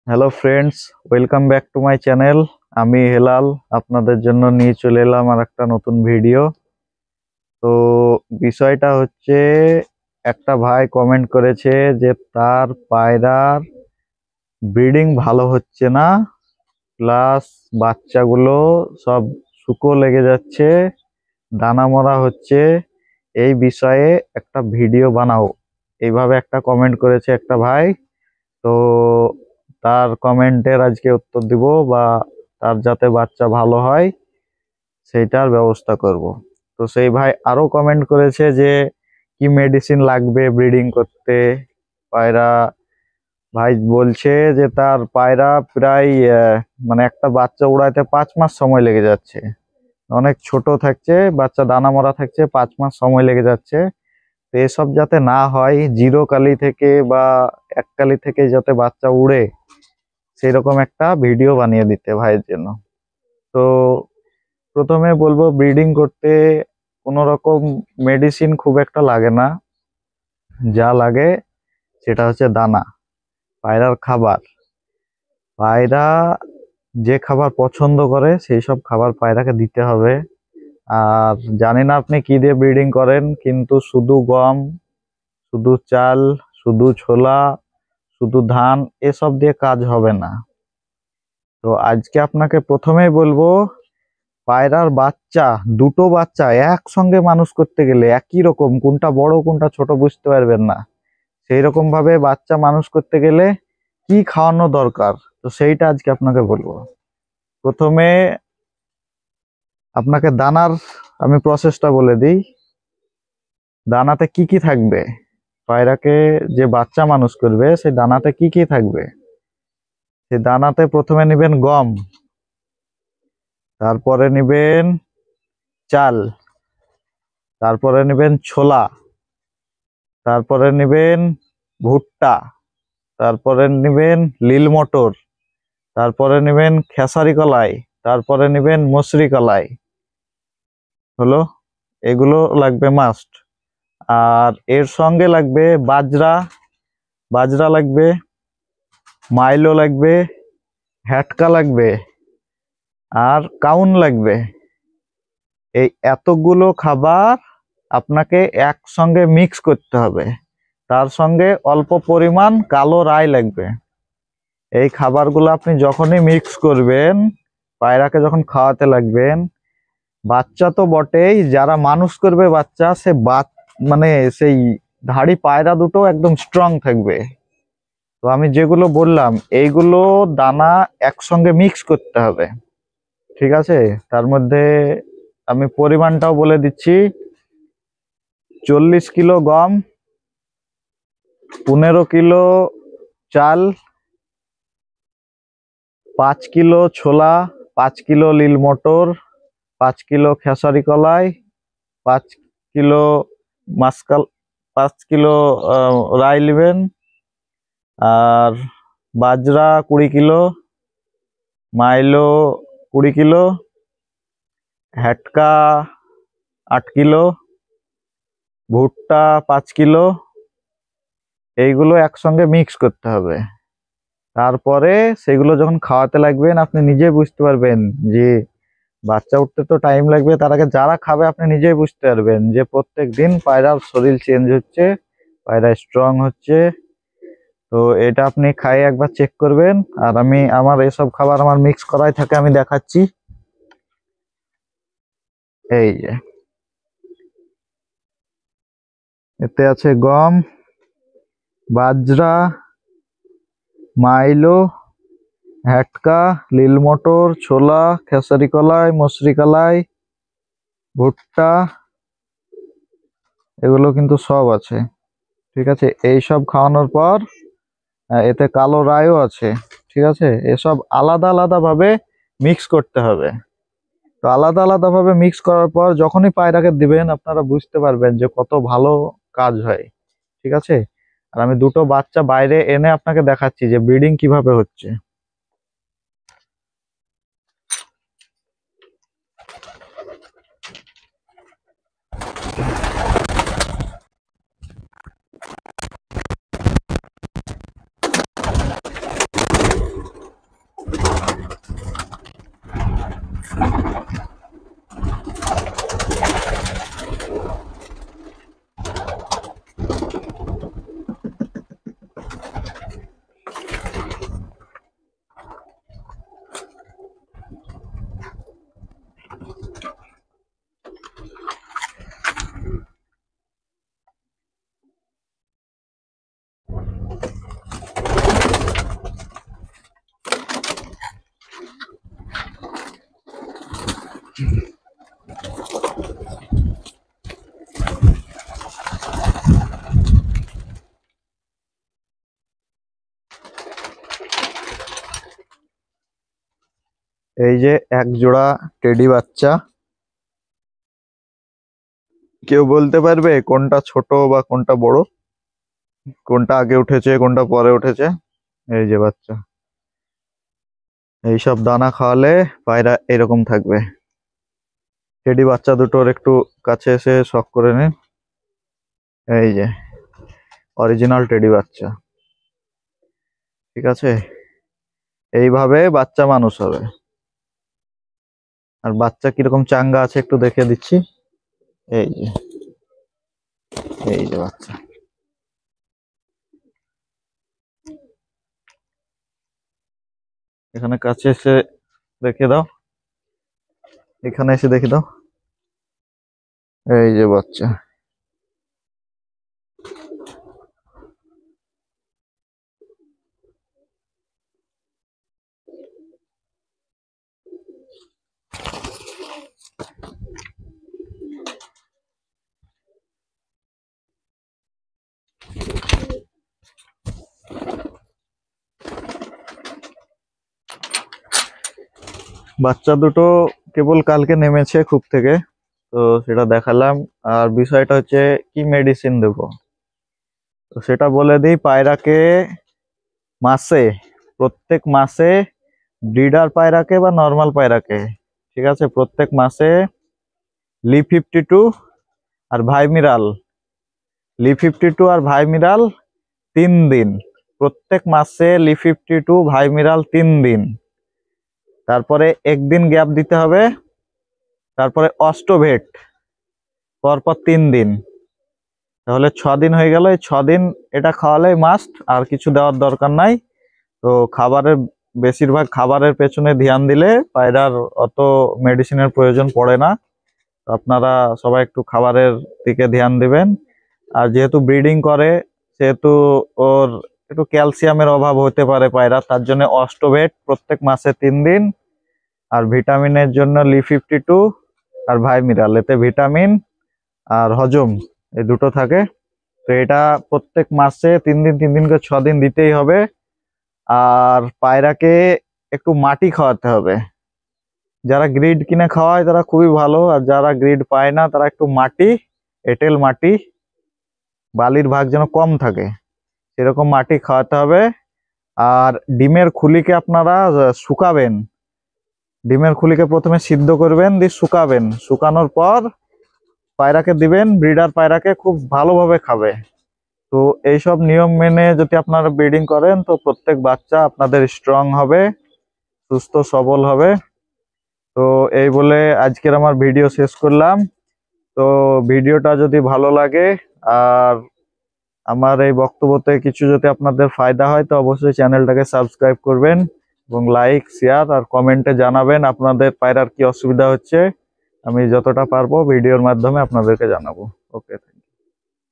Hello friends, welcome back to my channel. আমি হেলাল আপনাদের জন্য নিয়ে চলে এলাম আর একটা নতুন ভিডিও। তো বিষয়টা হচ্ছে, একটা ভাই কমেন্ট করেছে যে তার পায়রার ব্রিডিং ভালো হচ্ছে না, প্লাস বাচ্চাগুলো সব শুকো লেগে যাচ্ছে, দানা মরা হচ্ছে। এই বিষয়ে একটা ভিডিও বানাও, এইভাবে একটা কমেন্ট করেছে একটা ভাই। তো তার কমেন্টের আজকে উত্তর দিব, বা তার যাতে বাচ্চা ভালো হয় সেইটার ব্যবস্থা করব। তো সেই ভাই আরো কমেন্ট করেছে যে কি মেডিসিন লাগবে ব্রিডিং করতে পায়রা। ভাই বলছে যে তার পায়রা প্রায় মানে একটা বাচ্চা উড়াইতে 5 মাস সময় লেগে যাচ্ছে। অনেক ছোট থাকছে বাচ্চা, দানা মরা থাকছে, 5 মাস সময় লেগে যাচ্ছে। তো এসব যাতে না হয়, জিরো কালি থেকে বা এক কালি থেকে যাতে বাচ্চা উড়ে, সেরকম একটা ভিডিও বানিয়ে দিতে ভাইয়ের জন্য। তো প্রথমে বলবো, ব্রিডিং করতে কোনো রকম মেডিসিন খুব একটা লাগে না। যা লাগে সেটা হচ্ছে দানা, পায়রার খাবার। পায়রা যে খাবার পছন্দ করে সেই সব খাবার পায়রাকে দিতে হবে। আর জানি না আপনি কি দিয়ে ব্রিডিং করেন, কিন্তু শুধু গম, শুধু চাল, শুধু ছোলা, শুধু ধান এসব দিয়ে কাজ হবে না। তো আজকে আপনাকে প্রথমেই বলবো, পায়রার বাচ্চা, দুটো বাচ্চা একসঙ্গে মানুষ করতে গেলে একই রকম, কোনটা বড় কোনটা ছোট বুঝতে পারবেন না। সেই রকম ভাবে বাচ্চা মানুষ করতে গেলে কি খাওয়ানো দরকার, তো সেইটা আজকে আপনাকে বলবো। প্রথমে আপনাকে দানার আমি প্রসেসটা বলে দিই। দানাতে কি কি থাকবে, পায়রাকে যে বাচ্চা মানুষ করবে সেই দানাতে কি কি থাকবে। সেই দানাতে প্রথমে নেবেন গম, তারপরে নেবেন চাল, তারপরে নেবেন ছোলা, তারপরে নেবেন ভুট্টা, তারপরে নেবেন লিল মটর, তারপরে নেবেন খেসারি কলাই, তারপরে নেবেন মসুরি কলাই। হলো, এগুলো লাগবে মাস্ট। আর এর সঙ্গে লাগবে বাজরা, বাজরা লাগবে, মাইলো লাগবে, হ্যাটকা লাগবে, আর কাউন লাগবে। এই এতগুলো খাবার আপনাকে একসঙ্গে মিক্স করতে হবে। তার সঙ্গে অল্প পরিমাণ কালো রাই লাগবে। এই খাবারগুলো আপনি যখনই মিক্স করবেন, পায়রাকে যখন খাওয়াতে লাগবেন, বাচ্চা তো বটেই, যারা মানুষ করবে বাচ্চা, সে মানে সেই ধাড়ি পায়রা দুটো একদম স্ট্রং থাকবে। তো আমি যেগুলো বললাম এইগুলো দানা একসঙ্গে মিক্স করতে হবে, ঠিক আছে? তার মধ্যে আমি পরিমাণটাও বলে দিচ্ছি। 40 কিলো গম, 15 কিলো চাল, 5 কিলো ছোলা, 5 কিলো লিল মটর, 5 কিলো খেসারি কলাই, 5 কিলো মাসকাল, 5 কিলো রাই নেবেন, আর বাজরা 20 কিলো, মাইলো 20 কিলো, হ্যাটকা 8 কিলো, ভুট্টা 5 কিলো। এইগুলো একসঙ্গে মিক্স করতে হবে। তারপরে সেগুলো যখন খাওয়াতে লাগবেন, আপনি নিজে বুঝতে পারবেন যে বাচ্চা উঠতে তো টাইম লাগবে। তার আগে যারা খাবে আপনি নিজেই বুঝতে পারবেন যে প্রত্যেক দিন পায়রার শরীর চেঞ্জ হচ্ছে, পায়রা স্ট্রং হচ্ছে। তো এটা আপনি খাইয়ে একবার চেক করবেন। আর আমি আমার এসব খাবার আমার মিক্স করাই থাকে, আমি দেখাচ্ছি। এই যে এতে আছে গম, বাজরা, মাইলো, হ্যাটকা, লিল মটর, ছোলা, খেসারি কলাই, মসুরি কলাই, ভুট্টা, এগুলো কিন্তু সব আছে, ঠিক আছে? এই সব খাওয়ানোর পর এতে কালো রায়ও আছে, ঠিক আছে? এসব আলাদা আলাদা ভাবে মিক্স করতে হবে। তো আলাদা আলাদা ভাবে মিক্স করার পর যখনই পায়রাকে দিবেন, আপনারা বুঝতে পারবেন যে কত ভালো কাজ হয়, ঠিক আছে? আর আমি দুটো বাচ্চা বাইরে এনে আপনাকে দেখাচ্ছি যে ব্রিডিং কিভাবে হচ্ছে। এই যে এক জোড়া টেডি বাচ্চা। কেউ বলতে পারবে কোনটা ছোট বা কোনটা বড়, কোনটা আগে উঠেছে কোনটা পরে উঠেছে? এই যে বাচ্চা, এইসব দানা খাওয়ালে পায়রা এরকম থাকবে। টেডি বাচ্চা দুটোর একটু কাছে এসে শখ করে নিন। এই যে অরিজিনাল টেডি বাচ্চা, ঠিক আছে? এইভাবে বাচ্চা মানুষ হবে। আর বাচ্চা কিরকম চাঙ্গা আছে একটু দেখে দিচ্ছি। এই যে, এই যে বাচ্চা। এখানে কাছে এসে দেখে দাও, এখানে এসে দেখে দাও। এই যে বাচ্চা। বাচ্চা দুটো কেবল কালকে নেমেছে কূপ থেকে, তো সেটা দেখালাম। আর বিষয়টা হচ্ছে কি মেডিসিন দেবো, তো সেটা বলে দিই। পায়রাকে মাসে, প্রত্যেক মাসে, ব্রিডার পায়রাকে বা নর্মাল পায়রাকে, ঠিক আছে, প্রত্যেক মাসে Li52 আর ভাইমিরাল, Li52 আর ভাইমিরাল 3 দিন, প্রত্যেক মাসে Li52 ভাইমিরাল 3 দিন। তারপরে একদিন গ্যাপ দিতে হবে, তারপরে অস্টোভেট পরপর 3 দিন, তাহলে 6 দিন হয়ে গেল। এই 6 দিন এটা খাওয়ালে মাস্ট, আর কিছু দেওয়ার দরকার নাই। তো খাবারের, বেশিরভাগ খাবারের পেছনে ধ্যান দিলে পায়রার অত মেডিসিনের প্রয়োজন পড়ে না। তো আপনারা সবাই একটু খাবারের দিকে ধ্যান দিবেন। আর যেহেতু ব্রিডিং করে, সেহেতু ওর একটু ক্যালসিয়ামের অভাব হতে পারে পায়রা, তার জন্য অস্টোভেট প্রত্যেক মাসে 3 দিন। আর ভিটামিনের জন্য Li52 আর ভাইমিরাল, এতে ভিটামিন আর হজম এই দুটো থাকে। তো এটা প্রত্যেক মাসে 3 দিন 3 দিন করে 6 দিন দিতেই হবে। আর পায়রাকে একটু মাটি খাওয়াতে হবে। যারা গ্রিড কিনে খাওয়ায় তারা খুবই ভালো, আর যারা গ্রিড পায় না তারা একটু মাটি, এঁটেল মাটি, বালির ভাগ যেন কম থাকে সেরকম মাটি খাওয়াতে হবে। আর ডিমের খুলিকে আপনারা শুকাবেন। ডিমের খুলিকে প্রথমে সিদ্ধ করবেন, দিয়ে শুকাবেন, শুকানোর পর পায়রাকে দিবেন। ব্রিডার পায়রাকে খুব ভালোভাবে খাবে। তো এইসব নিয়ম মেনে যদি আপনারা ব্রিডিং করেন, তো প্রত্যেক বাচ্চা আপনাদের স্ট্রং হবে, সুস্থ সবল হবে। তো এই বলে আজকের আমার ভিডিও শেষ করলাম। তো ভিডিওটা যদি ভালো লাগে আর আমার এই বক্তব্যতে কিছু যদি আপনাদের ফায়দা হয়, তো অবশ্যই চ্যানেলটাকে সাবস্ক্রাইব করবেন এবং লাইক, শেয়ার আর কমেন্টে জানাবেন আপনাদের পায়রার কি অসুবিধা হচ্ছে। আমি যতটা পারবো ভিডিওর মাধ্যমে আপনাদেরকে জানাবো। ওকে।